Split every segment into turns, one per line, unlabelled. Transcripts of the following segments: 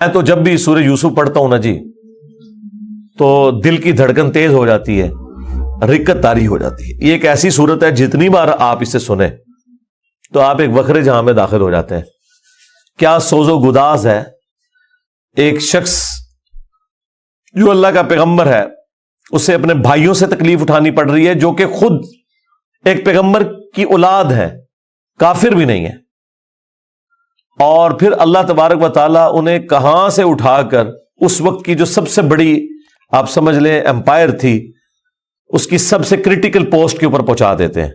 میں تو جب بھی سورہ یوسف پڑھتا ہوں نا جی تو دل کی دھڑکن تیز ہو جاتی ہے، رکت طاری ہو جاتی ہے. یہ ایک ایسی صورت ہے جتنی بار آپ اسے سنیں تو آپ ایک وکھرے جہاں میں داخل ہو جاتے ہیں. کیا سوز و گداز ہے ایک شخص جو اللہ کا پیغمبر ہے، اسے اپنے بھائیوں سے تکلیف اٹھانی پڑ رہی ہے جو کہ خود ایک پیغمبر کی اولاد ہے، کافر بھی نہیں ہے، اور پھر اللہ تبارک و تعالیٰ انہیں کہاں سے اٹھا کر اس وقت کی جو سب سے بڑی آپ سمجھ لیں امپائر تھی، اس کی سب سے کریٹیکل پوسٹ کے اوپر پہنچا دیتے ہیں.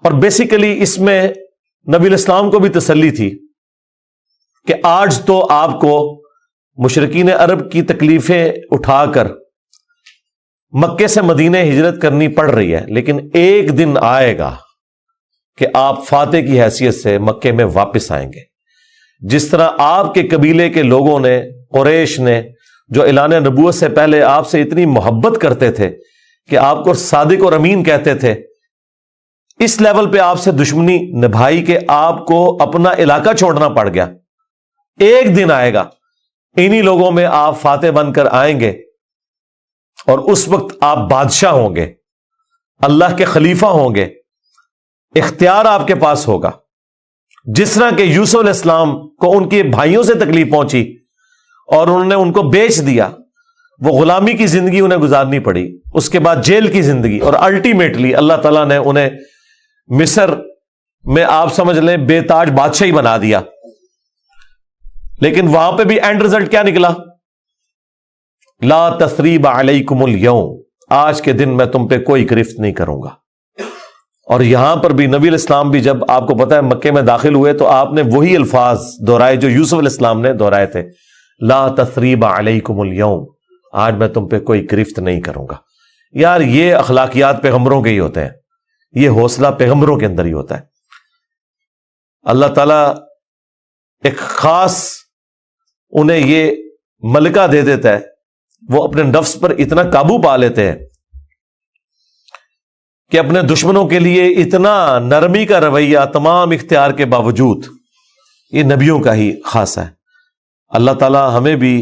اور بیسیکلی اس میں نبی الاسلام کو بھی تسلی تھی کہ آج تو آپ کو مشرکین عرب کی تکلیفیں اٹھا کر مکے سے مدینے ہجرت کرنی پڑ رہی ہے، لیکن ایک دن آئے گا کہ آپ فاتح کی حیثیت سے مکے میں واپس آئیں گے. جس طرح آپ کے قبیلے کے لوگوں نے، قریش نے، جو اعلان نبوت سے پہلے آپ سے اتنی محبت کرتے تھے کہ آپ کو صادق اور امین کہتے تھے، اس لیول پہ آپ سے دشمنی نبھائی کہ آپ کو اپنا علاقہ چھوڑنا پڑ گیا. ایک دن آئے گا انہی لوگوں میں آپ فاتح بن کر آئیں گے، اور اس وقت آپ بادشاہ ہوں گے، اللہ کے خلیفہ ہوں گے، اختیار آپ کے پاس ہوگا. جس طرح کہ یوسف علیہ السلام کو ان کے بھائیوں سے تکلیف پہنچی اور انہوں نے ان کو بیچ دیا، وہ غلامی کی زندگی انہیں گزارنی پڑی، اس کے بعد جیل کی زندگی، اور الٹیمیٹلی اللہ تعالیٰ نے انہیں مصر میں آپ سمجھ لیں بے تاج بادشاہی بنا دیا. لیکن وہاں پہ بھی اینڈ رزلٹ کیا نکلا؟ لا تثریب علیکم اليوم، آج کے دن میں تم پہ کوئی گرفت نہیں کروں گا. اور یہاں پر بھی نبی علیہ السلام بھی جب آپ کو پتا ہے مکے میں داخل ہوئے تو آپ نے وہی الفاظ دہرائے جو یوسف علیہ السلام نے دہرائے تھے، لا تثریب علیکم اليوم، آج میں تم پہ کوئی گرفت نہیں کروں گا. یار یہ اخلاقیات پیغمبروں کے ہی ہوتے ہیں، یہ حوصلہ پیغمبروں کے اندر ہی ہوتا ہے. اللہ تعالیٰ ایک خاص انہیں یہ ملکہ دے دیتا ہے، وہ اپنے نفس پر اتنا قابو پا لیتے ہیں کہ اپنے دشمنوں کے لیے اتنا نرمی کا رویہ تمام اختیار کے باوجود، یہ نبیوں کا ہی خاصہ ہے. اللہ تعالی ہمیں بھی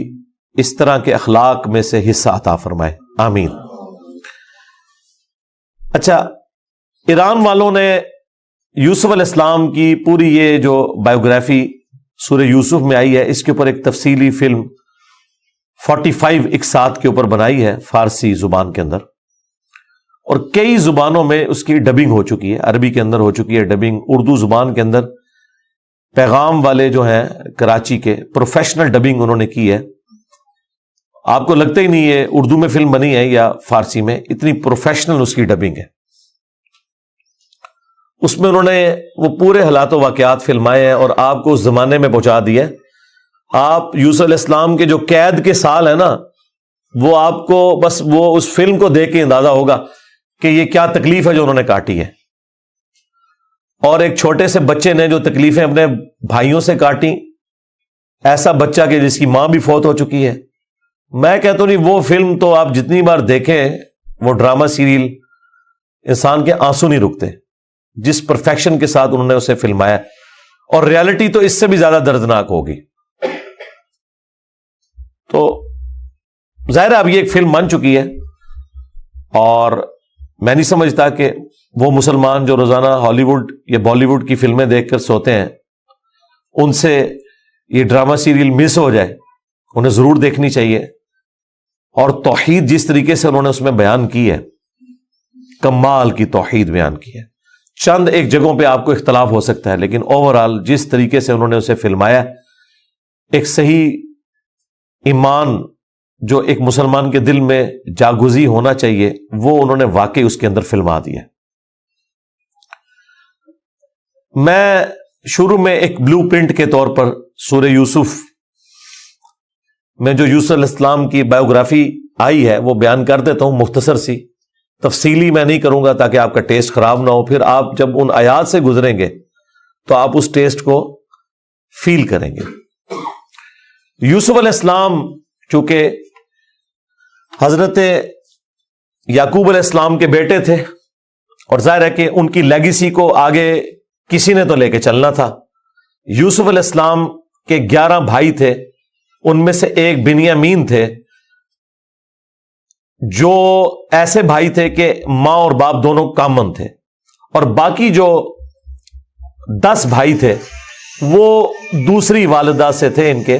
اس طرح کے اخلاق میں سے حصہ عطا فرمائے، آمین. اچھا، ایران والوں نے یوسف علیہ السلام کی پوری یہ جو بایوگرافی سورہ یوسف میں آئی ہے، اس کے اوپر ایک تفصیلی فلم 45 اقساط کے اوپر بنائی ہے فارسی زبان کے اندر، اور کئی زبانوں میں اس کی ڈبنگ ہو چکی ہے. عربی کے اندر ہو چکی ہے ڈبنگ، اردو زبان کے اندر پیغام والے جو ہیں کراچی کے پروفیشنل ڈبنگ انہوں نے کی ہے. آپ کو لگتا ہی نہیں ہے اردو میں فلم بنی ہے یا فارسی میں، اتنی پروفیشنل اس کی ڈبنگ ہے. اس میں انہوں نے وہ پورے حالات و واقعات فلمائے ہیں اور آپ کو اس زمانے میں پہنچا دیا. آپ یوسف علیہ السلام کے جو قید کے سال ہیں نا، وہ آپ کو بس وہ اس فلم کو دیکھ کے اندازہ ہوگا کہ یہ کیا تکلیف ہے جو انہوں نے کاٹی ہے. اور ایک چھوٹے سے بچے نے جو تکلیفیں اپنے بھائیوں سے کاٹی، ایسا بچہ کہ جس کی ماں بھی فوت ہو چکی ہے. میں کہتا ہوں نہیں، وہ فلم تو آپ جتنی بار دیکھیں، وہ ڈرامہ سیریل، انسان کے آنسو نہیں رکتے جس پرفیکشن کے ساتھ انہوں نے اسے فلمایا. اور ریالٹی تو اس سے بھی زیادہ دردناک ہوگی. تو ظاہر ہے اب یہ ایک فلم بن چکی ہے، اور میں نہیں سمجھتا کہ وہ مسلمان جو روزانہ ہالی ووڈ یا بالی ووڈ کی فلمیں دیکھ کر سوتے ہیں، ان سے یہ ڈرامہ سیریل مس ہو جائے. انہیں ضرور دیکھنی چاہیے. اور توحید جس طریقے سے انہوں نے اس میں بیان کی ہے، کمال کی توحید بیان کی ہے. چند ایک جگہوں پہ آپ کو اختلاف ہو سکتا ہے، لیکن اوورآل جس طریقے سے انہوں نے اسے فلمایا، ایک صحیح ایمان جو ایک مسلمان کے دل میں جاگزی ہونا چاہیے، وہ انہوں نے واقعی اس کے اندر فلما دیا. میں شروع میں ایک بلو پرنٹ کے طور پر سورہ یوسف میں جو یوسف علیہ السلام کی بایوگرافی آئی ہے وہ بیان کر دیتا ہوں، مختصر سی. تفصیلی میں نہیں کروں گا تاکہ آپ کا ٹیسٹ خراب نہ ہو. پھر آپ جب ان آیات سے گزریں گے تو آپ اس ٹیسٹ کو فیل کریں گے. یوسف علیہ السلام چونکہ حضرت یعقوب علیہ السلام کے بیٹے تھے، اور ظاہر ہے کہ ان کی لیگیسی کو آگے کسی نے تو لے کے چلنا تھا. یوسف علیہ السلام کہ 11 بھائی تھے، ان میں سے ایک بنیامین تھے، جو ایسے بھائی تھے کہ ماں اور باپ دونوں کامن تھے، اور باقی جو 10 بھائی تھے وہ دوسری والدہ سے تھے ان کے،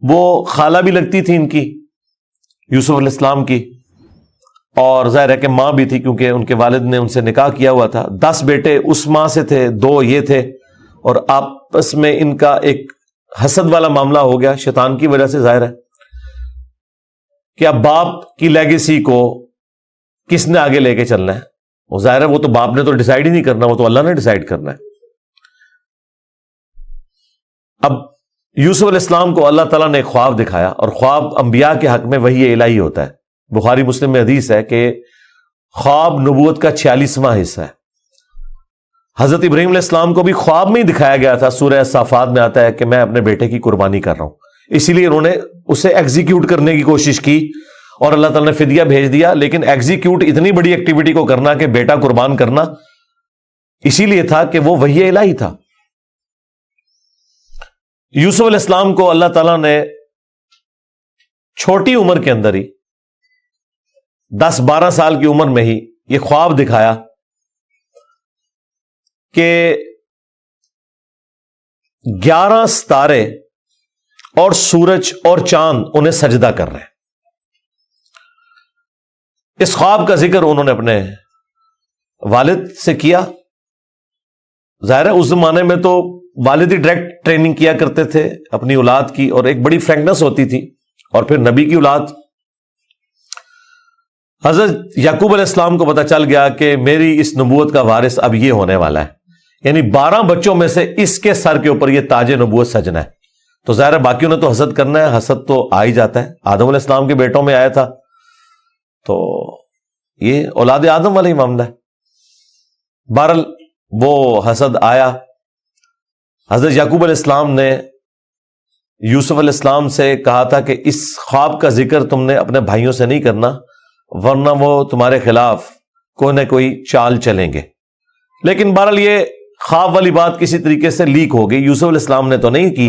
وہ خالہ بھی لگتی تھی ان کی، یوسف علیہ السلام کی، اور ظاہر ہے کہ ماں بھی تھی کیونکہ ان کے والد نے ان سے نکاح کیا ہوا تھا۔ 10 بیٹے اس ماں سے تھے، 2 یہ تھے، اور آپس میں ان کا ایک حسد والا معاملہ ہو گیا شیطان کی وجہ سے، ظاہر ہے کہ اب باپ کی لیگیسی کو کس نے آگے لے کے چلنا ہے، وہ ظاہر ہے وہ تو باپ نے تو ڈیسائیڈ ہی نہیں کرنا، وہ تو اللہ نے ڈیسائیڈ کرنا ہے۔ اب یوسف علیہ السلام کو اللہ تعالیٰ نے ایک خواب دکھایا، اور خواب انبیاء کے حق میں وحی الہی ہوتا ہے۔ بخاری مسلم میں حدیث ہے کہ خواب نبوت کا 46واں حصہ ہے۔ حضرت ابراہیم علیہ السلام کو بھی خواب میں ہی دکھایا گیا تھا، سورہ صافات میں آتا ہے کہ میں اپنے بیٹے کی قربانی کر رہا ہوں، اسی لیے انہوں نے اسے ایگزیکیوٹ کرنے کی کوشش کی اور اللہ تعالیٰ نے فدیہ بھیج دیا، لیکن ایگزیکیوٹ اتنی بڑی ایکٹیویٹی کو کرنا کہ بیٹا قربان کرنا، اسی لیے تھا کہ وہ وحی الہی تھا۔ یوسف علیہ السلام کو اللہ تعالیٰ نے چھوٹی عمر کے اندر ہی 10-12 سال کی عمر میں ہی یہ خواب دکھایا کہ 11 ستارے اور سورج اور چاند انہیں سجدہ کر رہے ہیں۔ اس خواب کا ذکر انہوں نے اپنے والد سے کیا۔ ظاہر ہے اس زمانے میں تو والد ہی ڈائریکٹ ٹریننگ کیا کرتے تھے اپنی اولاد کی، اور ایک بڑی فرینکنس ہوتی تھی، اور پھر نبی کی اولاد۔ حضرت یعقوب علیہ السلام کو پتہ چل گیا کہ میری اس نبوت کا وارث اب یہ ہونے والا ہے، یعنی 12 بچوں میں سے اس کے سر کے اوپر یہ تاج نبوت سجنا ہے۔ تو ظاہر ہے باقیوں نے تو حسد کرنا ہے، حسد تو آ ہی جاتا ہے، آدم علیہ السلام کے بیٹوں میں آیا تھا، تو یہ اولاد آدم والا ہی معاملہ ہے۔ بہرحال وہ حسد آیا۔ حضرت یعقوب علیہ السلام نے یوسف علیہ السلام سے کہا تھا کہ اس خواب کا ذکر تم نے اپنے بھائیوں سے نہیں کرنا، ورنہ وہ تمہارے خلاف کوئی نہ کوئی چال چلیں گے۔ لیکن بہرحال یہ خواب والی بات کسی طریقے سے لیک ہو گئی، یوسف علیہ السلام نے تو نہیں کی،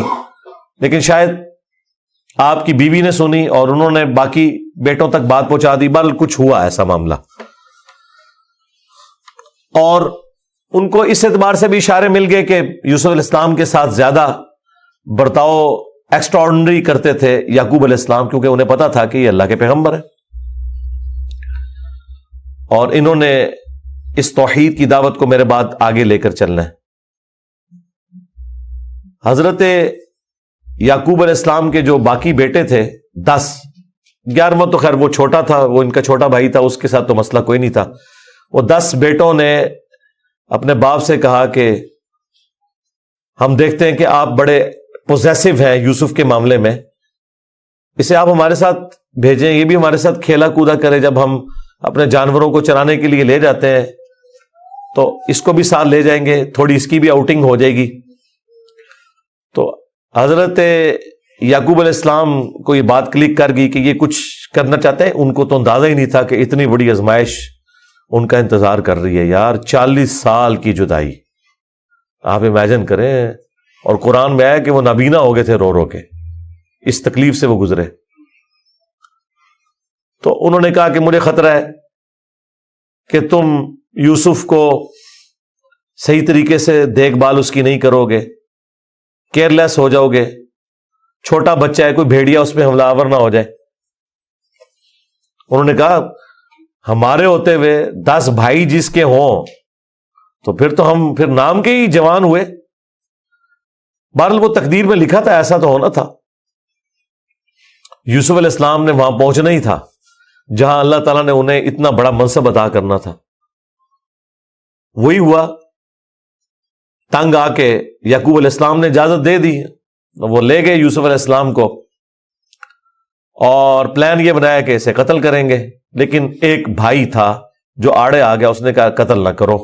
لیکن شاید آپ کی بیوی نے سنی اور انہوں نے باقی بیٹوں تک بات پہنچا دی۔ بہرحال کچھ ہوا ایسا معاملہ، اور ان کو اس اعتبار سے بھی اشارے مل گئے کہ یوسف علیہ السلام کے ساتھ زیادہ برتاؤ ایکسٹرا آرڈنری کرتے تھے یعقوب علیہ السلام، کیونکہ انہیں پتا تھا کہ یہ اللہ کے پیغمبر ہیں، اور انہوں نے اس توحید کی دعوت کو میرے بعد آگے لے کر چلنا ہے۔ حضرت یعقوب علیہ السلام کے جو باقی بیٹے تھے 10، 11واں تو خیر وہ چھوٹا تھا، وہ ان کا چھوٹا بھائی تھا، اس کے ساتھ تو مسئلہ کوئی نہیں تھا۔ وہ 10 بیٹوں نے اپنے باپ سے کہا کہ ہم دیکھتے ہیں کہ آپ بڑے پوزیسو ہیں یوسف کے معاملے میں، اسے آپ ہمارے ساتھ بھیجیں، یہ بھی ہمارے ساتھ کھیلا کودا کرے، جب ہم اپنے جانوروں کو چرانے کے لیے لے جاتے ہیں تو اس کو بھی ساتھ لے جائیں گے، تھوڑی اس کی بھی آؤٹنگ ہو جائے گی۔ تو حضرت یعقوب علیہ السلام کو یہ بات کلک کر گئی کہ یہ کچھ کرنا چاہتے ہیں، ان کو تو اندازہ ہی نہیں تھا کہ اتنی بڑی آزمائش ان کا انتظار کر رہی ہے۔ یار 40 سال کی جدائی، آپ امیجن کریں، اور قرآن میں آیا کہ وہ نابینا ہو گئے تھے رو رو کے، اس تکلیف سے وہ گزرے۔ تو انہوں نے کہا کہ مجھے خطرہ ہے کہ تم یوسف کو صحیح طریقے سے دیکھ بھال اس کی نہیں کرو گے، کیئر لیس ہو جاؤ گے، چھوٹا بچہ ہے، کوئی بھیڑیا اس پہ حملہ آور نہ ہو جائے۔ انہوں نے کہا ہمارے ہوتے ہوئے 10 بھائی جس کے ہوں تو پھر تو ہم پھر نام کے ہی جوان ہوئے۔ بہرحال وہ تقدیر میں لکھا تھا، ایسا تو ہونا تھا۔ یوسف علیہ السلام نے وہاں پہنچنا ہی تھا جہاں اللہ تعالیٰ نے انہیں اتنا بڑا منصب عطا کرنا تھا۔ وہی ہوا، تنگ آ کے یعقوب علیہ السلام نے اجازت دے دی، وہ لے گئے یوسف علیہ السلام کو، اور پلان یہ بنایا کہ اسے قتل کریں گے، لیکن ایک بھائی تھا جو آڑے آ گیا، اس نے کہا قتل نہ کرو،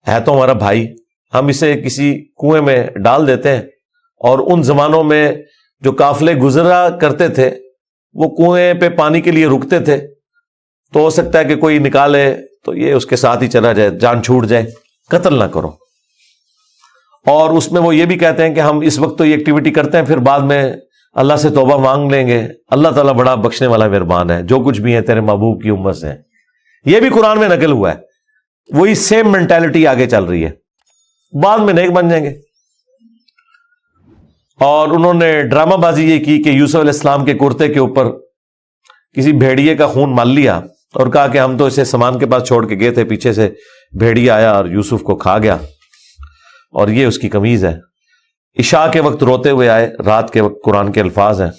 ہے تو ہمارا بھائی، ہم اسے کسی کنویں میں ڈال دیتے ہیں، اور ان زمانوں میں جو قافلے گزرا کرتے تھے وہ کنویں پہ پانی کے لیے رکتے تھے، تو ہو سکتا ہے کہ کوئی نکالے تو یہ اس کے ساتھ ہی چلا جائے، جان چھوٹ جائے، قتل نہ کرو۔ اور اس میں وہ یہ بھی کہتے ہیں کہ ہم اس وقت تو یہ ایکٹیویٹی کرتے ہیں، پھر بعد میں اللہ سے توبہ مانگ لیں گے، اللہ تعالیٰ بڑا بخشنے والا مہربان ہے، جو کچھ بھی ہے تیرے محبوب کی امت سے ہے۔ یہ بھی قرآن میں نقل ہوا ہے، وہی سیم مینٹالٹی آگے چل رہی ہے، بعد میں نیک بن جائیں گے۔ اور انہوں نے ڈرامہ بازی یہ کی کہ یوسف علیہ السلام کے کرتے کے اوپر کسی بھیڑیے کا خون مال لیا اور کہا کہ ہم تو اسے سامان کے پاس چھوڑ کے گئے تھے، پیچھے سے بھیڑیا آیا اور یوسف کو کھا گیا، اور یہ اس کی قمیض ہے۔ عشاء کے وقت روتے ہوئے آئے، رات کے وقت قرآن کے الفاظ ہیں۔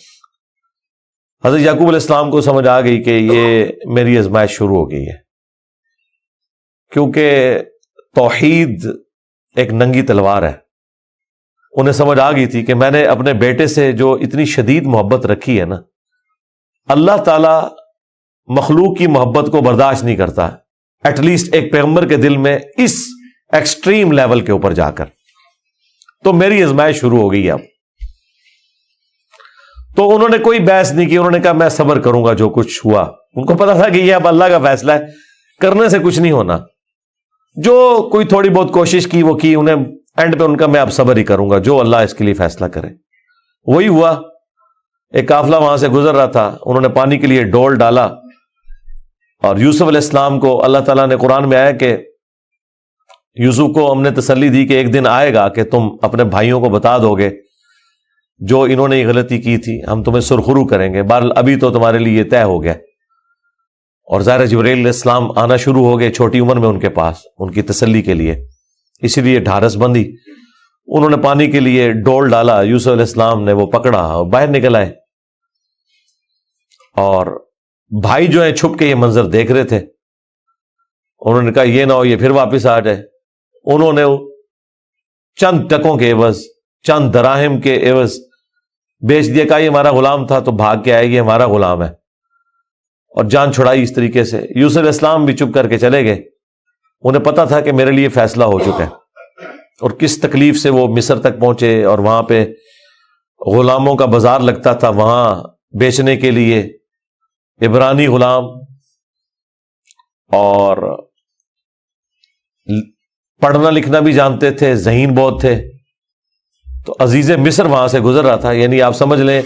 حضرت یعقوب علیہ السلام کو سمجھ آ گئی کہ یہ میری آزمائش شروع ہو گئی ہے، کیونکہ توحید ایک ننگی تلوار ہے۔ انہیں سمجھ آ گئی تھی کہ میں نے اپنے بیٹے سے جو اتنی شدید محبت رکھی ہے نا، اللہ تعالیٰ مخلوق کی محبت کو برداشت نہیں کرتا، ایٹ لیسٹ ایک پیغمبر کے دل میں اس ایکسٹریم لیول کے اوپر جا کر۔ تو میری آزمائش شروع ہو گئی اب۔ تو انہوں نے کوئی بحث نہیں کی، انہوں نے کہا میں صبر کروں گا جو کچھ ہوا۔ ان کو پتا تھا کہ یہ اب اللہ کا فیصلہ ہے، کرنے سے کچھ نہیں ہونا، جو کوئی تھوڑی بہت کوشش کی وہ کی، انہیں اینڈ پہ ان کا میں اب صبر ہی کروں گا، جو اللہ اس کے لیے فیصلہ کرے وہی ہوا۔ ایک قافلہ وہاں سے گزر رہا تھا، انہوں نے پانی کے لیے ڈول ڈالا، اور یوسف علیہ السلام کو اللہ تعالیٰ نے قرآن میں آیا کہ یوسف کو ہم نے تسلی دی کہ ایک دن آئے گا کہ تم اپنے بھائیوں کو بتا دو گے جو انہوں نے یہ غلطی کی تھی، ہم تمہیں سرخرو کریں گے، بہرحال ابھی تو تمہارے لیے یہ طے ہو گیا۔ اور ظاہر جبرائیل علیہ السلام آنا شروع ہو گئے چھوٹی عمر میں ان کے پاس، ان کی تسلی کے لیے، اسی لیے ڈھارس بندی۔ انہوں نے پانی کے لیے ڈول ڈالا، یوسف علیہ السلام نے وہ پکڑا اور باہر نکل آئے، اور بھائی جو ہیں چھپ کے یہ منظر دیکھ رہے تھے۔ انہوں نے کہا یہ نہ ہو یہ پھر واپس آ جائے۔ انہوں نے چند ٹکوں کے عوض، چند دراہم کے عوض بیچ دیا، کہا یہ ہمارا غلام تھا، تو بھاگ کے آئے، یہ ہمارا غلام ہے، اور جان چھڑائی اس طریقے سے۔ یوسف علیہ السلام بھی چپ کر کے چلے گئے، انہیں پتا تھا کہ میرے لیے فیصلہ ہو چکا ہے، اور کس تکلیف سے وہ مصر تک پہنچے، اور وہاں پہ غلاموں کا بازار لگتا تھا، وہاں بیچنے کے لیے عبرانی غلام، اور پڑھنا لکھنا بھی جانتے تھے، ذہین بہت تھے۔ تو عزیز مصر وہاں سے گزر رہا تھا، یعنی آپ سمجھ لیں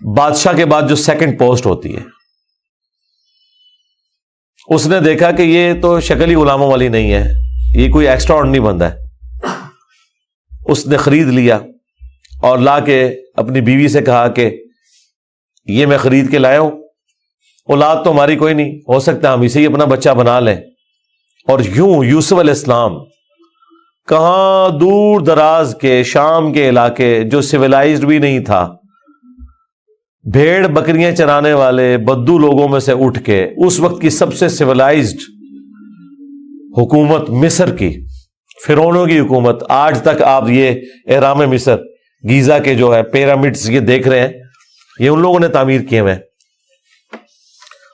بادشاہ کے بعد جو سیکنڈ پوسٹ ہوتی ہے۔ اس نے دیکھا کہ یہ تو شکل ہی غلاموں والی نہیں ہے، یہ کوئی ایکسٹرا آرڈنری بندہ ہے۔ اس نے خرید لیا اور لا کے اپنی بیوی سے کہا کہ یہ میں خرید کے لایا ہوں، اولاد تو ہماری کوئی نہیں، ہو سکتا ہے ہم اسے ہی اپنا بچہ بنا لیں۔ اور یوں یوسف علیہ السلام کہاں دور دراز کے شام کے علاقے جو سویلائزڈ بھی نہیں تھا، بھیڑ بکریاں چرانے والے بدو لوگوں میں سے اٹھ کے اس وقت کی سب سے سویلائزڈ حکومت مصر کی، فرعونوں کی حکومت، آج تک آپ یہ اہرام مصر گیزا کے جو ہے پیرامڈز یہ دیکھ رہے ہیں، یہ ان لوگوں نے تعمیر کیے ہوئے ہیں۔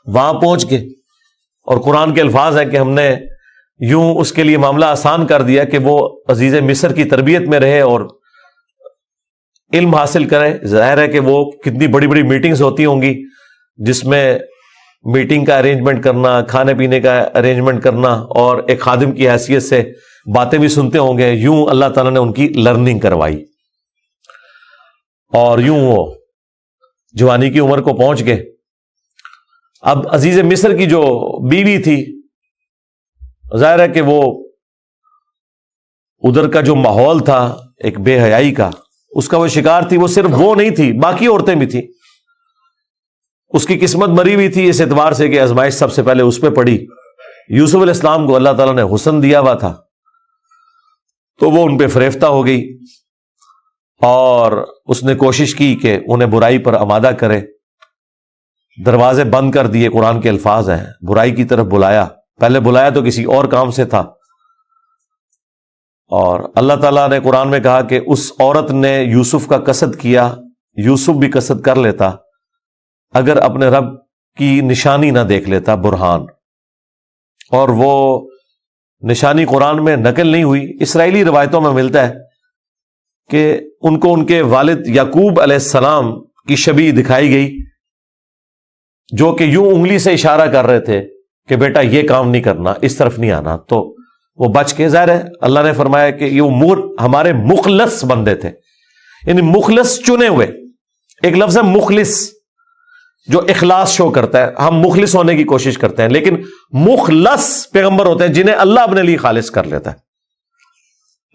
وہاں پہنچ کے، اور قرآن کے الفاظ ہیں کہ ہم نے یوں اس کے لیے معاملہ آسان کر دیا کہ وہ عزیز مصر کی تربیت میں رہے اور علم حاصل کرے۔ ظاہر ہے کہ وہ کتنی بڑی بڑی میٹنگز ہوتی ہوں گی، جس میں میٹنگ کا ارینجمنٹ کرنا، کھانے پینے کا ارینجمنٹ کرنا، اور ایک خادم کی حیثیت سے باتیں بھی سنتے ہوں گے۔ یوں اللہ تعالیٰ نے ان کی لرننگ کروائی، اور یوں وہ جوانی کی عمر کو پہنچ گئے۔ اب عزیز مصر کی جو بیوی تھی، ظاہر ہے کہ وہ ادھر کا جو ماحول تھا ایک بے حیائی کا، اس کا وہ شکار تھی۔ وہ صرف وہ نہیں تھی، باقی عورتیں بھی تھیں۔ اس کی قسمت مری ہوئی تھی اس اعتبار سے کہ آزمائش سب سے پہلے اس پہ پڑی۔ یوسف علیہ السلام کو اللہ تعالیٰ نے حسن دیا ہوا تھا، تو وہ ان پہ فریفتہ ہو گئی، اور اس نے کوشش کی کہ انہیں برائی پر آمادہ کرے۔ دروازے بند کر دیے، قرآن کے الفاظ ہیں، برائی کی طرف بلایا۔ پہلے بلایا تو کسی اور کام سے تھا، اور اللہ تعالیٰ نے قرآن میں کہا کہ اس عورت نے یوسف کا قصد کیا، یوسف بھی قصد کر لیتا اگر اپنے رب کی نشانی نہ دیکھ لیتا، برہان۔ اور وہ نشانی قرآن میں نقل نہیں ہوئی، اسرائیلی روایتوں میں ملتا ہے کہ ان کو ان کے والد یعقوب علیہ السلام کی شبیہ دکھائی گئی، جو کہ یوں انگلی سے اشارہ کر رہے تھے کہ بیٹا یہ کام نہیں کرنا، اس طرف نہیں آنا۔ تو وہ بچ کے، ظاہر ہے اللہ نے فرمایا کہ یہ ہمارے مخلص بندے تھے، یعنی مخلص چنے ہوئے. ایک لفظ ہے مخلص جو اخلاص شو کرتا ہے، ہم مخلص ہونے کی کوشش کرتے ہیں، لیکن مخلص پیغمبر ہوتے ہیں جنہیں اللہ اپنے لیے خالص کر لیتا ہے.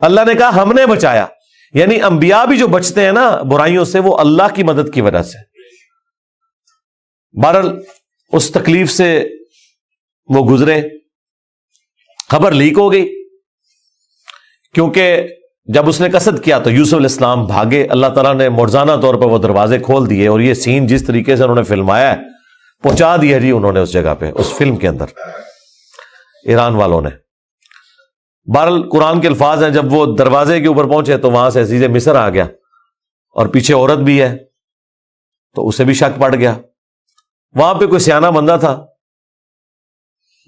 اللہ نے کہا ہم نے بچایا، یعنی انبیاء بھی جو بچتے ہیں نا برائیوں سے، وہ اللہ کی مدد کی وجہ سے. بہرحال اس تکلیف سے وہ گزرے، خبر لیک ہو گئی، کیونکہ جب اس نے قصد کیا تو یوسف علیہ السلام بھاگے. اللہ تعالیٰ نے معجزانہ طور پر وہ دروازے کھول دیے، اور یہ سین جس طریقے سے انہوں نے فلمایا ہے پہنچا دیا جی انہوں نے اس جگہ پہ، اس فلم کے اندر ایران والوں نے. بہرحال قرآن کے الفاظ ہیں، جب وہ دروازے کے اوپر پہنچے تو وہاں سے عزیز مصر آ گیا، اور پیچھے عورت بھی ہے، تو اسے بھی شک پڑ گیا. وہاں پہ کوئی سیانہ بندہ تھا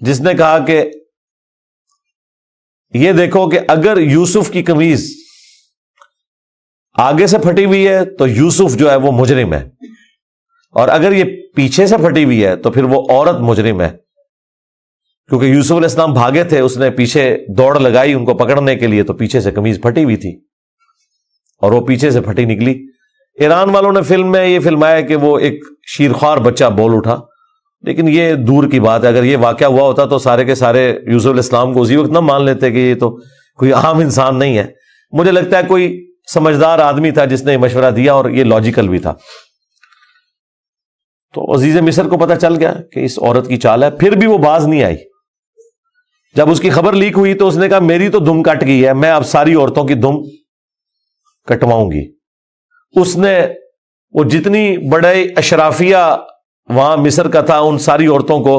جس نے کہا کہ یہ دیکھو کہ اگر یوسف کی قمیض آگے سے پھٹی ہوئی ہے تو یوسف جو ہے وہ مجرم ہے، اور اگر یہ پیچھے سے پھٹی ہوئی ہے تو پھر وہ عورت مجرم ہے. کیونکہ یوسف علیہ السلام بھاگے تھے، اس نے پیچھے دوڑ لگائی ان کو پکڑنے کے لیے، تو پیچھے سے قمیض پھٹی ہوئی تھی اور وہ پیچھے سے پھٹی نکلی. ایران والوں نے فلم میں یہ فلمایا کہ وہ ایک شیرخوار بچہ بول اٹھا، لیکن یہ دور کی بات ہے. اگر یہ واقعہ ہوا ہوتا تو سارے کے سارے یوسف علیہ السلام کو اسی وقت نہ مان لیتے کہ یہ تو کوئی عام انسان نہیں ہے. مجھے لگتا ہے کوئی سمجھدار آدمی تھا جس نے مشورہ دیا، اور یہ لاجیکل بھی تھا. تو عزیز مصر کو پتہ چل گیا کہ اس عورت کی چال ہے، پھر بھی وہ باز نہیں آئی. جب اس کی خبر لیک ہوئی تو اس نے کہا میری تو دم کٹ گئی ہے، میں اب ساری عورتوں کی دم کٹواؤں گی. اس نے وہ جتنی بڑے اشرافیہ وہاں مصر کا تھا ان ساری عورتوں کو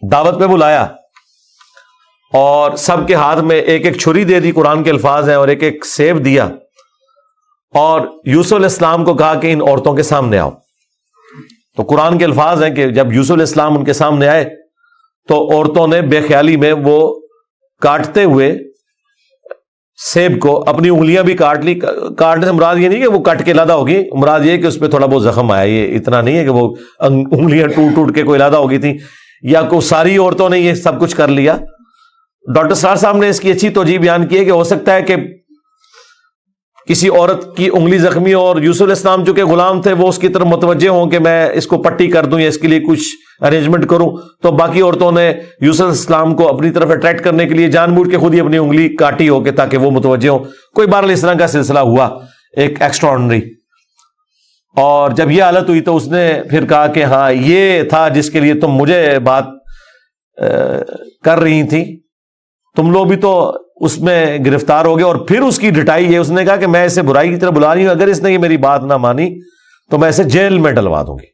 دعوت پہ بلایا، اور سب کے ہاتھ میں ایک ایک چھری دے دی، قرآن کے الفاظ ہیں، اور ایک ایک سیب دیا، اور یوسف علیہ السلام کو کہا کہ ان عورتوں کے سامنے آؤ. تو قرآن کے الفاظ ہیں کہ جب یوسف علیہ السلام ان کے سامنے آئے تو عورتوں نے بے خیالی میں وہ کاٹتے ہوئے سیب کو اپنی انگلیاں بھی کاٹ لی. کاٹنے سے مراد یہ نہیں کہ وہ کٹ کے لادا ہوگی، مراد یہ کہ اس پہ تھوڑا بہت زخم آیا. یہ اتنا نہیں ہے کہ وہ انگلیاں ٹوٹ ٹوٹ کے کوئی لادا ہو گئی تھی، یا کوئی ساری عورتوں نے یہ سب کچھ کر لیا. ڈاکٹر سرار صاحب نے اس کی اچھی توجیہ بیان کی ہے کہ ہو سکتا ہے کہ کسی عورت کی انگلی زخمی ہو، اور یوسف علیہ السلام جو کہ غلام تھے وہ اس کی طرف متوجہ ہوں کہ میں اس کو پٹی کر دوں یا اس کے لیے کچھ ارینجمنٹ کروں، تو باقی عورتوں نے یوسف علیہ السلام کو اپنی طرف اٹریکٹ کرنے کے لیے جان بوجھ کے خود ہی اپنی انگلی کاٹی ہو کہ تاکہ وہ متوجہ ہوں. کوئی بہرحال اس طرح کا سلسلہ ہوا ایک ایکسٹرا آرڈنری. اور جب یہ حالت ہوئی تو اس نے پھر کہا کہ ہاں یہ تھا جس کے لیے تم مجھے بات کر رہی تھی، تم لوگ بھی تو اس میں گرفتار ہو گئے. اور پھر اس کی ڈٹائی ہے، اس نے کہا کہ میں اسے برائی کی طرف بلا رہی ہوں، اگر اس نے یہ میری بات نہ مانی تو میں اسے جیل میں ڈلوا دوں گی.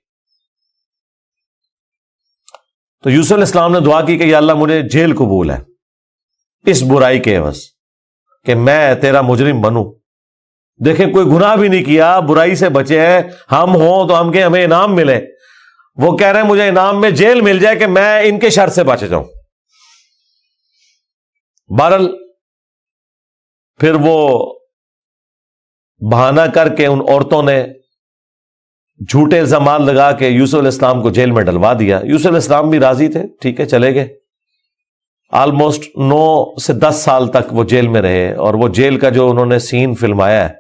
تو یوسف علیہ السلام نے دعا کی کہ یا اللہ مجھے جیل قبول ہے اس برائی کے عوض کہ میں تیرا مجرم بنوں. دیکھیں کوئی گناہ بھی نہیں کیا، برائی سے بچے ہیں. ہم ہوں تو ہم کہ ہمیں انعام ملے، وہ کہہ رہے ہیں مجھے انعام میں جیل مل جائے کہ میں ان کے شر سے بچ جاؤں. بہرحال پھر وہ بہانہ کر کے ان عورتوں نے جھوٹے الزامات لگا کے یوسف علیہ السلام کو جیل میں ڈلوا دیا. یوسف علیہ السلام بھی راضی تھے، ٹھیک ہے چلے گئے. آلموسٹ 9 سے 10 سال تک وہ جیل میں رہے، اور وہ جیل کا جو انہوں نے سین فلمایا ہے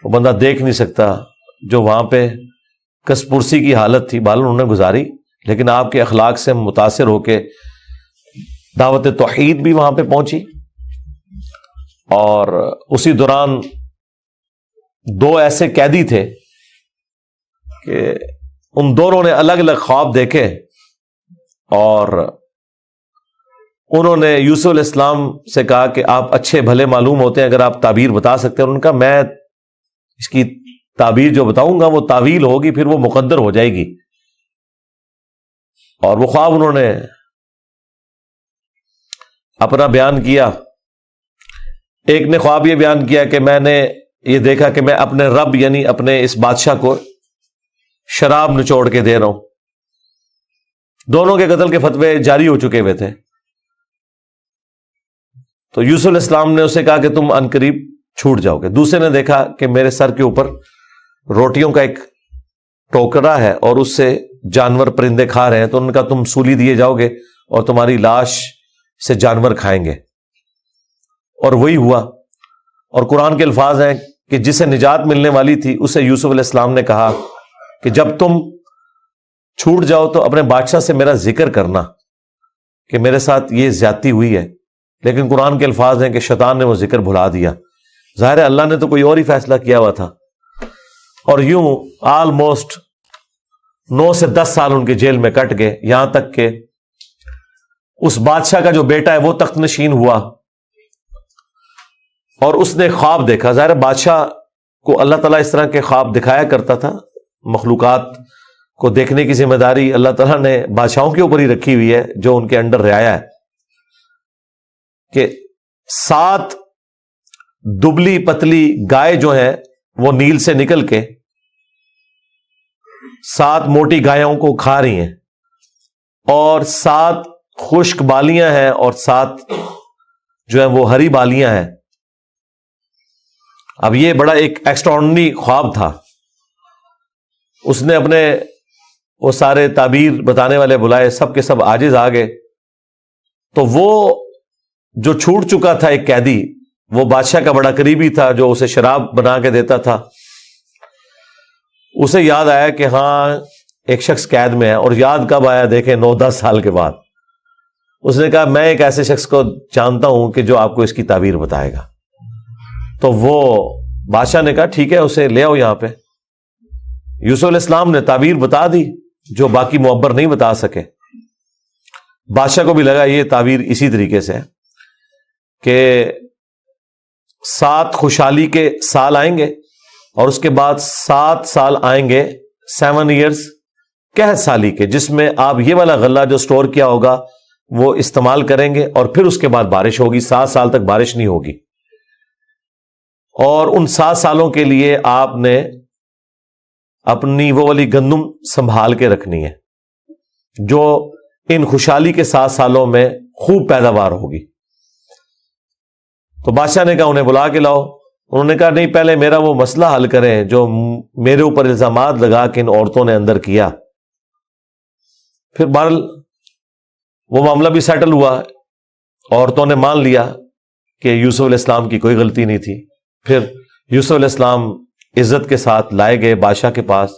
وہ بندہ دیکھ نہیں سکتا. جو وہاں پہ کسپرسی کی حالت تھی بہرحال انہوں نے گزاری، لیکن آپ کے اخلاق سے متاثر ہو کے دعوت توحید بھی وہاں پہ پہنچی. اور اسی دوران 2 ایسے قیدی تھے کہ ان دونوں نے الگ الگ خواب دیکھے، اور انہوں نے یوسف علیہ السلام سے کہا کہ آپ اچھے بھلے معلوم ہوتے ہیں، اگر آپ تعبیر بتا سکتے ہیں. انہوں نے کہا میں اس کی تعبیر جو بتاؤں گا وہ تعویل ہوگی، پھر وہ مقدر ہو جائے گی. اور وہ خواب انہوں نے اپنا بیان کیا. ایک نے خواب یہ بیان کیا کہ میں نے یہ دیکھا کہ میں اپنے رب یعنی اپنے اس بادشاہ کو شراب نچوڑ کے دے رہا ہوں. دونوں کے قتل کے فتوے جاری ہو چکے ہوئے تھے. تو یوسف علیہ السلام نے اسے کہا کہ تم عنقریب چھوٹ جاؤ گے. دوسرے نے دیکھا کہ میرے سر کے اوپر روٹیوں کا ایک ٹوکرا ہے اور اس سے جانور پرندے کھا رہے ہیں، تو انہوں نے کہا تم سولی دیے جاؤ گے اور تمہاری لاش سے جانور کھائیں گے. اور وہی ہوا. اور قرآن کے الفاظ ہیں کہ جسے نجات ملنے والی تھی اسے یوسف علیہ السلام نے کہا کہ جب تم چھوٹ جاؤ تو اپنے بادشاہ سے میرا ذکر کرنا کہ میرے ساتھ یہ زیادتی ہوئی ہے. لیکن قرآن کے الفاظ ہیں کہ شیطان نے وہ ذکر بھلا دیا. ظاہر ہے اللہ نے تو کوئی اور ہی فیصلہ کیا ہوا تھا. اور یوں آلموسٹ 9 سے 10 سال ان کے جیل میں کٹ گئے, یہاں تک کہ اس بادشاہ کا جو بیٹا ہے وہ تخت نشین ہوا اور اس نے خواب دیکھا. ظاہر بادشاہ کو اللہ تعالیٰ اس طرح کے خواب دکھایا کرتا تھا. مخلوقات کو دیکھنے کی ذمہ داری اللہ تعالیٰ نے بادشاہوں کے اوپر ہی رکھی ہوئی ہے جو ان کے انڈر رعایا ہے. کہ 7 دبلی پتلی گائے جو ہیں وہ نیل سے نکل کے 7 موٹی گایوں کو کھا رہی ہیں, اور 7 خشک بالیاں ہیں اور 7 جو ہیں وہ ہری بالیاں ہیں. اب یہ بڑا ایک ایکسٹراڈنری خواب تھا. اس نے اپنے وہ سارے تعبیر بتانے والے بلائے, سب کے سب عاجز آ گئے. تو وہ جو چھوٹ چکا تھا ایک قیدی, وہ بادشاہ کا بڑا قریبی تھا جو اسے شراب بنا کے دیتا تھا, اسے یاد آیا کہ ہاں ایک شخص قید میں ہے. اور یاد کب آیا دیکھیں 9-10 سال کے بعد. اس نے کہا میں ایک ایسے شخص کو جانتا ہوں کہ جو آپ کو اس کی تعبیر بتائے گا. تو وہ بادشاہ نے کہا ٹھیک ہے اسے لے آؤ یہاں پہ. یوسف علیہ السلام نے تعبیر بتا دی جو باقی معبر نہیں بتا سکے. بادشاہ کو بھی لگا یہ تعبیر اسی طریقے سے کہ 7 خوشحالی کے سال آئیں گے اور اس کے بعد 7 سال آئیں گے 7 ایئرز قحط سالی کے, جس میں آپ یہ والا غلہ جو سٹور کیا ہوگا وہ استعمال کریں گے, اور پھر اس کے بعد بارش ہوگی. 7 سال تک بارش نہیں ہوگی. اور ان 7 سالوں کے لیے آپ نے اپنی وہ والی گندم سنبھال کے رکھنی ہے جو ان خوشحالی کے 7 سالوں میں خوب پیداوار ہوگی. تو بادشاہ نے کہا انہیں بلا کے لاؤ. انہوں نے کہا نہیں, پہلے میرا وہ مسئلہ حل کریں جو میرے اوپر الزامات لگا کے ان عورتوں نے اندر کیا. پھر بہرحال وہ معاملہ بھی سیٹل ہوا. عورتوں نے مان لیا کہ یوسف علیہ السلام کی کوئی غلطی نہیں تھی. پھر یوسف علیہ السلام عزت کے ساتھ لائے گئے بادشاہ کے پاس,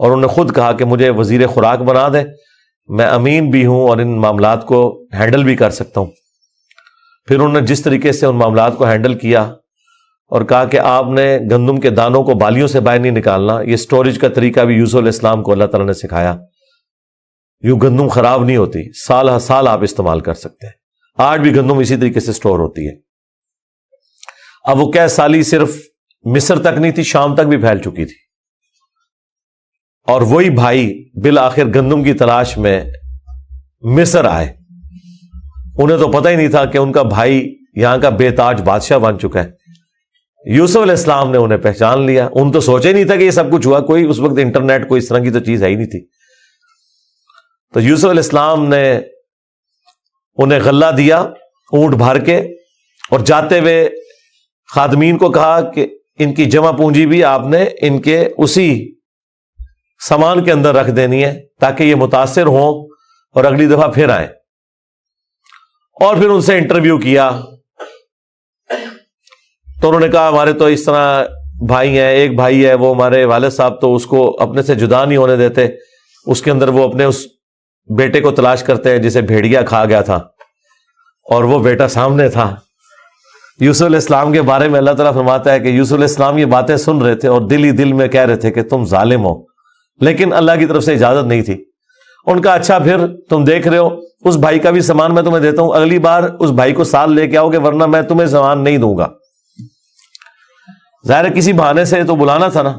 اور انہوں نے خود کہا کہ مجھے وزیر خوراک بنا دے, میں امین بھی ہوں اور ان معاملات کو ہینڈل بھی کر سکتا ہوں. پھر انہوں نے جس طریقے سے ان معاملات کو ہینڈل کیا اور کہا کہ آپ نے گندم کے دانوں کو بالیوں سے باہر نہیں نکالنا. یہ سٹوریج کا طریقہ بھی یوسف علیہ السلام کو اللہ تعالیٰ نے سکھایا. یوں گندم خراب نہیں ہوتی, سال ہر سال آپ استعمال کر سکتے ہیں. آج بھی گندم اسی طریقے سے سٹور ہوتی ہے. اب وہ قحط سالی صرف مصر تک نہیں تھی, شام تک بھی پھیل چکی تھی. اور وہی بھائی بالآخر گندم کی تلاش میں مصر آئے. انہیں تو پتہ ہی نہیں تھا کہ ان کا بھائی یہاں کا بے تاج بادشاہ بن چکا ہے. یوسف علیہ السلام نے انہیں پہچان لیا. ان تو سوچے نہیں تھا کہ یہ سب کچھ ہوا. کوئی اس وقت انٹرنیٹ کوئی اس طرح کی تو چیز ہے ہی نہیں تھی. تو یوسف علیہ السلام نے انہیں غلہ دیا اونٹ بھر کے, اور جاتے ہوئے خادمین کو کہا کہ ان کی جمع پونجی بھی آپ نے ان کے اسی سامان کے اندر رکھ دینی ہے تاکہ یہ متاثر ہوں اور اگلی دفعہ پھر آئیں. اور پھر ان سے انٹرویو کیا تو انہوں نے کہا ہمارے تو اس طرح بھائی ہیں, ایک بھائی ہے وہ ہمارے والد صاحب تو اس کو اپنے سے جدا نہیں ہونے دیتے, اس کے اندر وہ اپنے اس بیٹے کو تلاش کرتے ہیں جسے بھیڑیا کھا گیا تھا, اور وہ بیٹا سامنے تھا. یوسف علیہ السلام کے بارے میں اللہ تعالیٰ فرماتا ہے کہ یوسف علیہ السلام یہ باتیں سن رہے تھے اور دل ہی دل میں کہہ رہے تھے کہ تم ظالم ہو, لیکن اللہ کی طرف سے اجازت نہیں تھی. ان کا اچھا پھر تم دیکھ رہے ہو اس بھائی کا بھی سامان میں تمہیں دیتا ہوں, اگلی بار اس بھائی کو ساتھ لے کے آؤ گے ورنہ میں تمہیں سامان نہیں دوں گا. ظاہر ہے کسی بہانے سے تو بلانا تھا نا.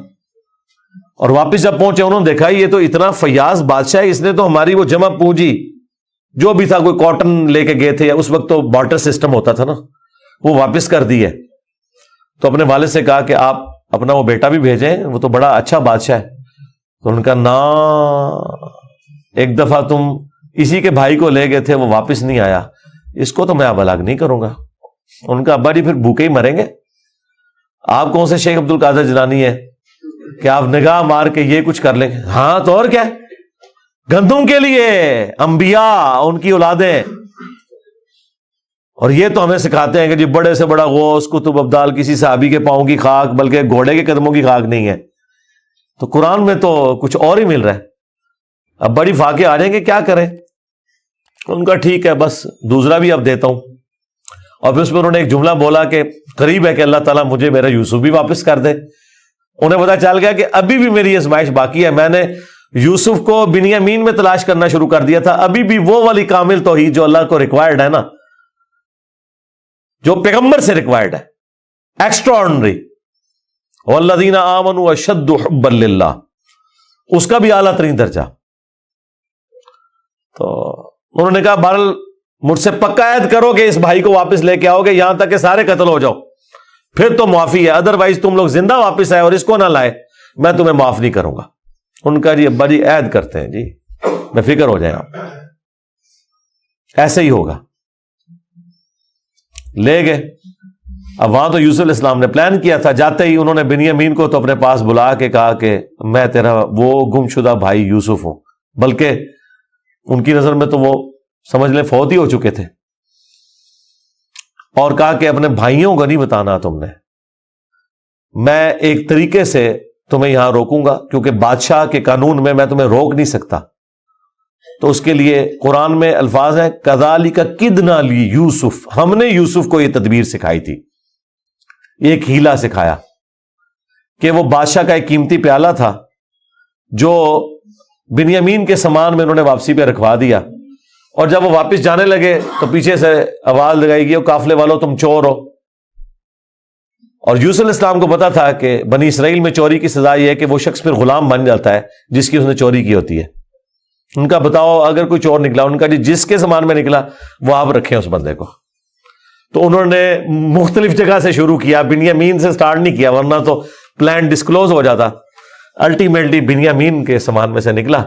اور واپس جب پہنچے انہوں نے دیکھا یہ تو اتنا فیاض بادشاہ ہے, اس نے تو ہماری وہ جمع پونجی جو بھی تھا, کوئی کاٹن لے کے گئے تھے, یا اس وقت تو بارٹر سسٹم ہوتا تھا نا, وہ واپس کر دی ہے. تو اپنے والد سے کہا کہ آپ اپنا وہ بیٹا بھی بھیجیں, وہ تو بڑا اچھا بادشاہ ہے. تو ان کا نا ایک دفعہ تم اسی کے بھائی کو لے گئے تھے, وہ واپس نہیں آیا, اس کو تو میں اب الگ نہیں کروں گا. ان کا ابا جی پھر بھوکے ہی مریں گے. آپ کون سے شیخ عبد القادر جیلانی ہے کہ آپ نگاہ مار کے یہ کچھ کر لیں گے؟ ہاں تو اور کیا, گندم کے لیے انبیاء ان کی اولادیں اور یہ تو ہمیں سکھاتے ہیں کہ جی بڑے سے بڑا غوث قطب ابدال کسی صحابی کے پاؤں کی خاک بلکہ گھوڑے کے قدموں کی خاک نہیں ہے. تو قرآن میں تو کچھ اور ہی مل رہا ہے. اب بڑی فاقے آ جائیں گے کیا کریں. ان کا ٹھیک ہے بس دوسرا بھی اب دیتا ہوں. اور پھر اس میں انہوں نے ایک جملہ بولا کہ قریب ہے کہ اللہ تعالیٰ مجھے میرا یوسف بھی واپس کر دے. انہیں پتا چل گیا کہ ابھی بھی میری آزمائش باقی ہے. میں نے یوسف کو بنیامین میں تلاش کرنا شروع کر دیا تھا. ابھی بھی وہ والی کامل توحید جو اللہ کو ریکوائرڈ ہے نا, جو پیغمبر سے ریکوائرڈ ہے, ایکسٹرا آرڈنری, والذین آمنوا اشد حبا للہ, اس کا بھی اعلیٰ ترین درجہ. تو انہوں نے کہا بہرحال مجھ سے پکا عہد کرو کہ اس بھائی کو واپس لے کے آؤ گے یہاں تک کہ سارے قتل ہو جاؤ, پھر تو معافی ہے, ادروائز تم لوگ زندہ واپس آئے اور اس کو نہ لائے میں تمہیں معاف نہیں کروں گا. ان کا جی ابا جی عہد کرتے ہیں جی, بے فکر ہو جائیں آپ, ایسے ہی ہوگا. لے گئے. اب وہاں تو یوسف علیہ السلام نے پلان کیا تھا, جاتے ہی انہوں نے بنیامین کو تو اپنے پاس بلا کے کہا کہ میں تیرا وہ گم شدہ بھائی یوسف ہوں, بلکہ ان کی نظر میں تو وہ سمجھ لیں فوت ہی ہو چکے تھے. اور کہا کہ اپنے بھائیوں کو نہیں بتانا تم نے, میں ایک طریقے سے تمہیں یہاں روکوں گا کیونکہ بادشاہ کے قانون میں تمہیں روک نہیں سکتا. تو اس کے لیے قرآن میں الفاظ ہیں کذالک کدنا لی یوسف, ہم نے یوسف کو یہ تدبیر سکھائی تھی, ایک ہیلا سکھایا کہ وہ بادشاہ کا ایک قیمتی پیالہ تھا جو بنیامین کے سامان میں انہوں نے واپسی پہ رکھوا دیا, اور جب وہ واپس جانے لگے تو پیچھے سے آواز لگائی گئی قافلے والوں تم چور ہو. اور یوسف علیہ السلام کو پتا تھا کہ بنی اسرائیل میں چوری کی سزا یہ ہے کہ وہ شخص پھر غلام بن جاتا ہے جس کی اس نے چوری کی ہوتی ہے. ان کا بتاؤ اگر کوئی چور نکلا, ان کا جی جس کے سامان میں نکلا وہ آپ رکھیں اس بندے کو. تو انہوں نے مختلف جگہ سے شروع کیا, بنیامین سے سٹارٹ نہیں کیا ورنہ تو پلان ڈسکلوز ہو جاتا. الٹیمیٹلی بنیامین کے سامان میں سے نکلا.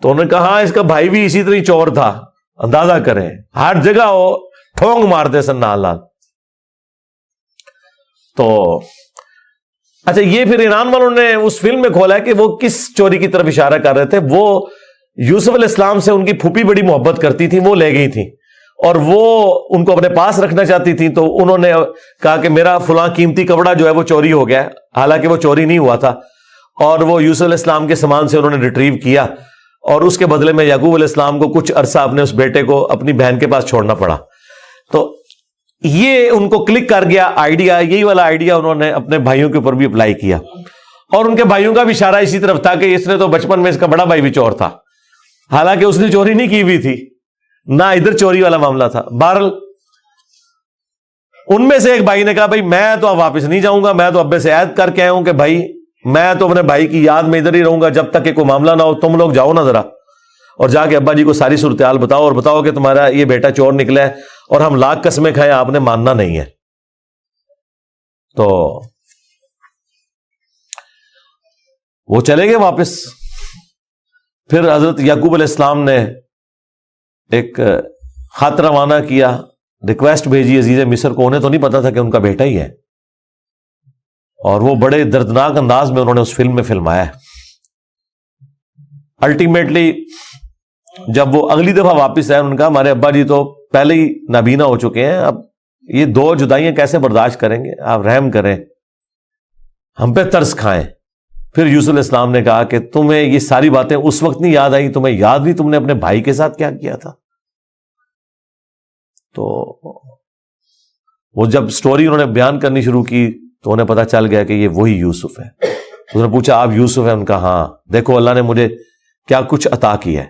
تو انہوں نے کہا ہاں اس کا بھائی بھی اسی طرح چور تھا, اندازہ کریں ہر جگہ وہ ٹھونگ مارتے سن نال نال. تو اچھا یہ پھر ایران والوں نے اس فلم میں کھولا ہے کہ وہ کس چوری کی طرف اشارہ کر رہے تھے. وہ یوسف علیہ السلام سے ان کی پھوپھی بڑی محبت کرتی تھی, وہ لے گئی تھی اور وہ ان کو اپنے پاس رکھنا چاہتی تھی. تو انہوں نے کہا کہ میرا فلاں قیمتی کپڑا جو ہے وہ چوری ہو گیا, حالانکہ وہ چوری نہیں ہوا تھا, اور وہ یوسف علیہ السلام کے سامان سے انہوں نے ریٹریو کیا, اور اس کے بدلے میں یعقوب علیہ السلام کو کچھ عرصہ اپنے اس بیٹے کو اپنی بہن کے پاس چھوڑنا پڑا. تو یہ ان کو کلک کر گیا آئیڈیا, یہی والا آئیڈیا انہوں نے اپنے بھائیوں کے اوپر بھی اپلائی کیا, اور ان کے بھائیوں کا بھی اشارہ اسی طرف تھا کہ اس نے تو بچپن میں اس کا بڑا بھائی بھی چور تھا, حالانکہ اس نے چوری نہیں کی ہوئی تھی, نہ ادھر چوری والا معاملہ تھا. بہرحال ان میں سے ایک بھائی نے کہا بھائی میں تو اب واپس نہیں جاؤں گا, میں تو ابے سے عہد کر کے آیا ہوں کہ بھائی میں تو اپنے بھائی کی یاد میں ادھر ہی رہوں گا جب تک کہ کوئی معاملہ نہ ہو, تم لوگ جاؤ نا ذرا اور جا کے ابا جی کو ساری صورتحال بتاؤ, اور بتاؤ کہ تمہارا یہ بیٹا چور نکلا ہے اور ہم لاکھ قسمیں کھائیں آپ نے ماننا نہیں ہے. تو وہ چلے گئے واپس. پھر حضرت یعقوب علیہ السلام نے ایک خط روانہ کیا, ریکویسٹ بھیجی عزیز مصر کو. انہیں تو نہیں پتا تھا کہ ان کا بیٹا ہی ہے, اور وہ بڑے دردناک انداز میں انہوں نے اس فلم میں فلمایا ہے. الٹیمیٹلی جب وہ اگلی دفعہ واپس آئے, انہوں نے کہا ہمارے ابا جی تو پہلے ہی نابینا ہو چکے ہیں, اب یہ 2 جدائیاں کیسے برداشت کریں گے, آپ رحم کریں, ہم پہ ترس کھائیں. پھر یوسف علیہ السلام نے کہا کہ تمہیں یہ ساری باتیں اس وقت نہیں یاد آئی, تمہیں یاد نہیں تم نے اپنے بھائی کے ساتھ کیا کیا تھا. تو وہ جب سٹوری انہوں نے بیان کرنی شروع کی تو انہیں پتا چل گیا کہ یہ وہی یوسف ہے. تو انہوں نے پوچھا آپ یوسف ہیں؟ ان کا ہاں, دیکھو اللہ نے مجھے کیا کچھ عطا کیا ہے.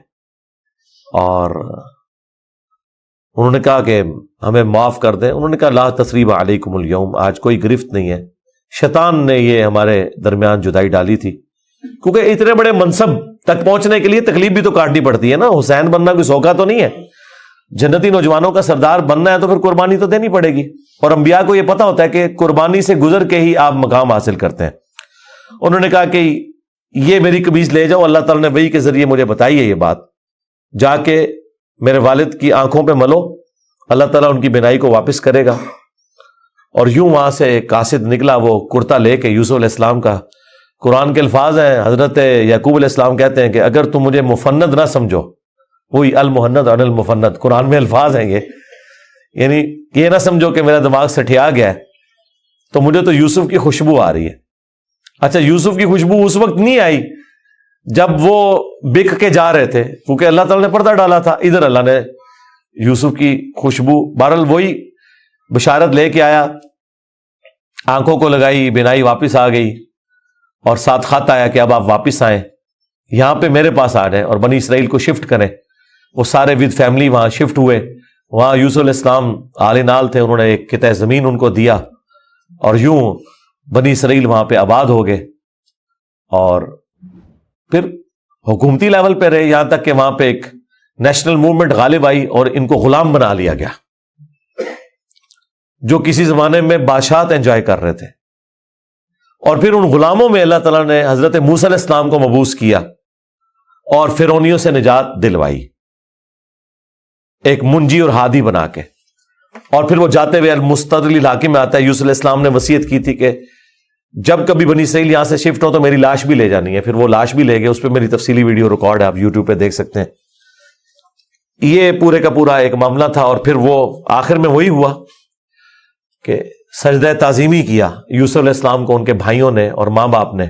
اور انہوں نے کہا کہ ہمیں معاف کر دیں. انہوں نے کہا لا تثریب علیکم اليوم, آج کوئی گرفت نہیں ہے, شیطان نے یہ ہمارے درمیان جدائی ڈالی تھی, کیونکہ اتنے بڑے منصب تک پہنچنے کے لیے تکلیف بھی تو کاٹنی پڑتی ہے نا. حسین بننا کوئی سوکھا تو نہیں ہے, جنتی نوجوانوں کا سردار بننا ہے تو پھر قربانی تو دینی پڑے گی, اور انبیاء کو یہ پتا ہوتا ہے کہ قربانی سے گزر کے ہی آپ مقام حاصل کرتے ہیں. انہوں نے کہا کہ یہ میری قمیص لے جاؤ, اللہ تعالیٰ نے وحی کے ذریعے مجھے بتائی ہے یہ بات, جا کے میرے والد کی آنکھوں پہ ملو, اللہ تعالیٰ ان کی بینائی کو واپس کرے گا. اور یوں وہاں سے ایک قاصد نکلا, وہ کرتا لے کے یوسف علیہ السلام کا. قرآن کے الفاظ ہیں, حضرت یعقوب علیہ السلام کہتے ہیں کہ اگر تم مجھے مفند نہ سمجھو, وہی المحند عن المفند, قرآن میں الفاظ ہیں یہ, یعنی یہ نہ سمجھو کہ میرا دماغ سٹھیا گیا ہے، تو مجھے تو یوسف کی خوشبو آ رہی ہے۔ اچھا، یوسف کی خوشبو اس وقت نہیں آئی جب وہ بک کے جا رہے تھے، کیونکہ اللہ تعالیٰ نے پردہ ڈالا تھا، ادھر اللہ نے یوسف کی خوشبو، بہرحال وہی بشارت لے کے آیا، آنکھوں کو لگائی، بینائی واپس آ گئی، اور ساتھ خط آیا کہ اب آپ واپس آئیں، یہاں پہ میرے پاس آ جائیں اور بنی اسرائیل کو شفٹ کریں۔ وہ سارے ود فیملی وہاں شفٹ ہوئے، وہاں یوسف علیہ السلام آل نال تھے، انہوں نے ایک قطعہ زمین ان کو دیا، اور یوں بنی اسرائیل وہاں پہ آباد ہو گئے، اور پھر حکومتی لیول پہ رہے، یہاں تک کہ وہاں پہ ایک نیشنل موومنٹ غالب آئی اور ان کو غلام بنا لیا گیا، جو کسی زمانے میں بادشاہت انجوائے کر رہے تھے۔ اور پھر ان غلاموں میں اللہ تعالیٰ نے حضرت موسیٰ علیہ السلام کو مبعوث کیا اور فرعونیوں سے نجات دلوائی، ایک منجی اور ہادی بنا کے۔ اور پھر وہ جاتے ہوئے المستدل الحاکم میں آتا ہے، یوسف علیہ السلام نے وصیت کی تھی کہ جب کبھی بنی اسرائیل یہاں سے شفٹ ہو تو میری لاش بھی لے جانی ہے، پھر وہ لاش بھی لے گئے، اس پہ میری تفصیلی ویڈیو ریکارڈ ہے، آپ یوٹیوب پہ دیکھ سکتے ہیں۔ یہ پورے کا پورا ایک معاملہ تھا، اور پھر وہ آخر میں وہی ہوا کہ سجدہ تعظیمی کیا یوسف علیہ السلام کو ان کے بھائیوں نے اور ماں باپ نے۔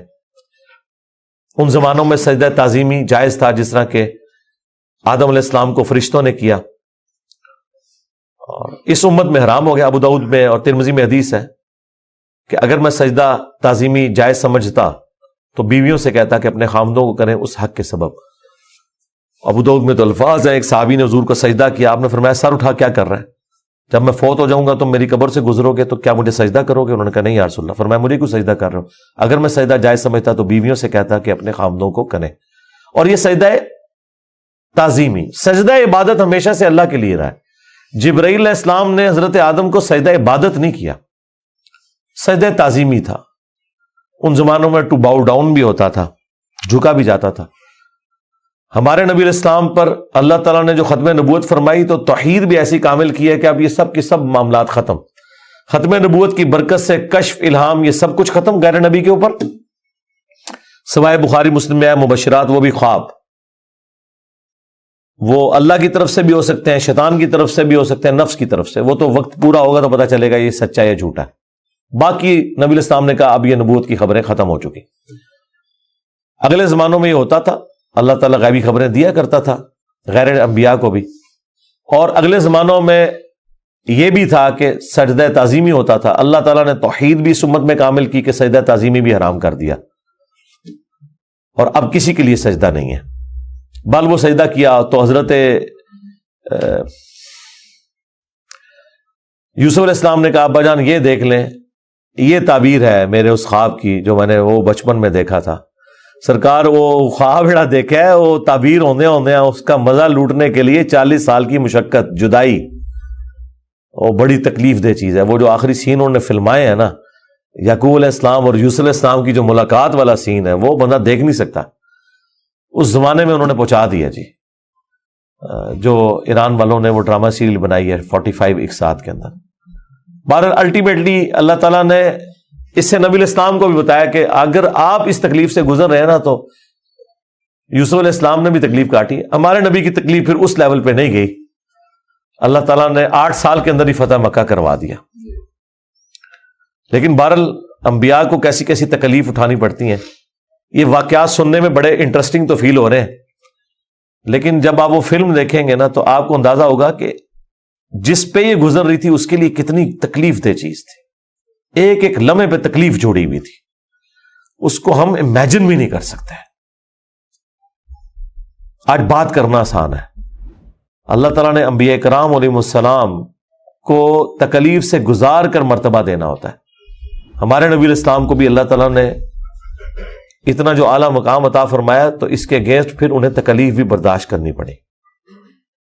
ان زمانوں میں سجدہ تعظیمی جائز تھا، جس طرح کہ آدم علیہ السلام کو فرشتوں نے کیا، اور اس امت میں حرام ہو گیا۔ ابو داؤد میں اور ترمذی میں حدیث ہے کہ اگر میں سجدہ تعظیمی جائز سمجھتا تو بیویوں سے کہتا کہ اپنے خامدوں کو کریں اس حق کے سبب۔ ابو داؤد میں تو الفاظ ہیں، ایک صحابی نے حضور کو سجدہ کیا، آپ نے فرمایا سر اٹھا کیا کر رہا ہے، جب میں فوت ہو جاؤں گا تم میری قبر سے گزرو گے تو کیا مجھے سجدہ کرو گے؟ انہوں نے کہا نہیں یا رسول اللہ۔ فرمایا مجھے کیوں سجدہ کر رہے ہو؟ اگر میں سجدہ جائز سمجھتا تو بیویوں سے کہتا کہ اپنے خامدوں کو کریں۔ اور یہ سجدہ تعظیمی، سجدہ عبادت ہمیشہ سے اللہ کے لیے رہا ہے۔ جبرائیل علیہ السلام نے حضرت آدم کو سجدہ عبادت نہیں کیا، سجدہ تعظیمی تھا۔ ان زمانوں میں ٹو باؤ ڈاؤن بھی ہوتا تھا، جھکا بھی جاتا تھا۔ ہمارے نبی علیہ السلام پر اللہ تعالیٰ نے جو ختم نبوت فرمائی تو توحید بھی ایسی کامل کی ہے کہ اب یہ سب کے سب معاملات ختم، ختم نبوت کی برکت سے کشف، الہام، یہ سب کچھ ختم غیر نبی کے اوپر، سوائے بخاری مسلم میں ہے مبشرات، وہ بھی خواب، وہ اللہ کی طرف سے بھی ہو سکتے ہیں، شیطان کی طرف سے بھی ہو سکتے ہیں، نفس کی طرف سے، وہ تو وقت پورا ہوگا تو پتہ چلے گا یہ سچا یا جھوٹا ہے۔ باقی نبی علیہ السلام نے کہا اب یہ نبوت کی خبریں ختم ہو چکی۔ اگلے زمانوں میں یہ ہوتا تھا، اللہ تعالیٰ غیبی خبریں دیا کرتا تھا غیر انبیاء کو بھی، اور اگلے زمانوں میں یہ بھی تھا کہ سجدہ تعظیمی ہوتا تھا۔ اللہ تعالیٰ نے توحید بھی اس امت میں کامل کی کہ سجدہ تعظیمی بھی حرام کر دیا، اور اب کسی کے لیے سجدہ نہیں ہے۔ بل وہ سجدہ کیا تو حضرت یوسف علیہ السلام نے کہا ابا جان یہ دیکھ لیں، یہ تعبیر ہے میرے اس خواب کی جو میں نے وہ بچپن میں دیکھا تھا۔ سرکار وہ خواب بڑا دیکھا ہے، وہ تعبیر ہونے اس کا مزہ لوٹنے کے لیے 40 سال کی مشقت، جدائی، وہ بڑی تکلیف دہ چیز ہے۔ وہ جو آخری سین انہوں نے فلمائے ہیں نا، یعقوب علیہ السلام اور یوسف علیہ السلام کی جو ملاقات والا سین ہے، وہ بندہ دیکھ نہیں سکتا۔ اس زمانے میں انہوں نے پہنچا دیا جی، جو ایران والوں نے وہ ڈرامہ سیریل بنائی ہے 45 اقساط کے اندر۔ بہرحال الٹیمیٹلی اللہ تعالیٰ نے اس سے نبی علیہ السلام کو بھی بتایا کہ اگر آپ اس تکلیف سے گزر رہے ہیں نا تو یوسف علیہ السلام نے بھی تکلیف کاٹی۔ ہمارے نبی کی تکلیف پھر اس لیول پہ نہیں گئی، اللہ تعالیٰ نے 8 سال کے اندر ہی فتح مکہ کروا دیا۔ لیکن بہرحال انبیاء کو کیسی کیسی تکلیف اٹھانی پڑتی ہیں، یہ واقعات سننے میں بڑے انٹرسٹنگ تو فیل ہو رہے ہیں، لیکن جب آپ وہ فلم دیکھیں گے نا تو آپ کو اندازہ ہوگا کہ جس پہ یہ گزر رہی تھی اس کے لیے کتنی تکلیف دہ چیز تھی، ایک ایک لمحے پہ تکلیف جوڑی ہوئی تھی، اس کو ہم امیجن بھی نہیں کر سکتے۔ آج بات کرنا آسان ہے، اللہ تعالیٰ نے انبیاء کرام علیہ السلام کو تکلیف سے گزار کر مرتبہ دینا ہوتا ہے۔ ہمارے نبی علیہ السلام کو بھی اللہ تعالیٰ نے اتنا جو اعلیٰ مقام عطا فرمایا تو اس کے اگینسٹ پھر انہیں تکلیف بھی برداشت کرنی پڑی۔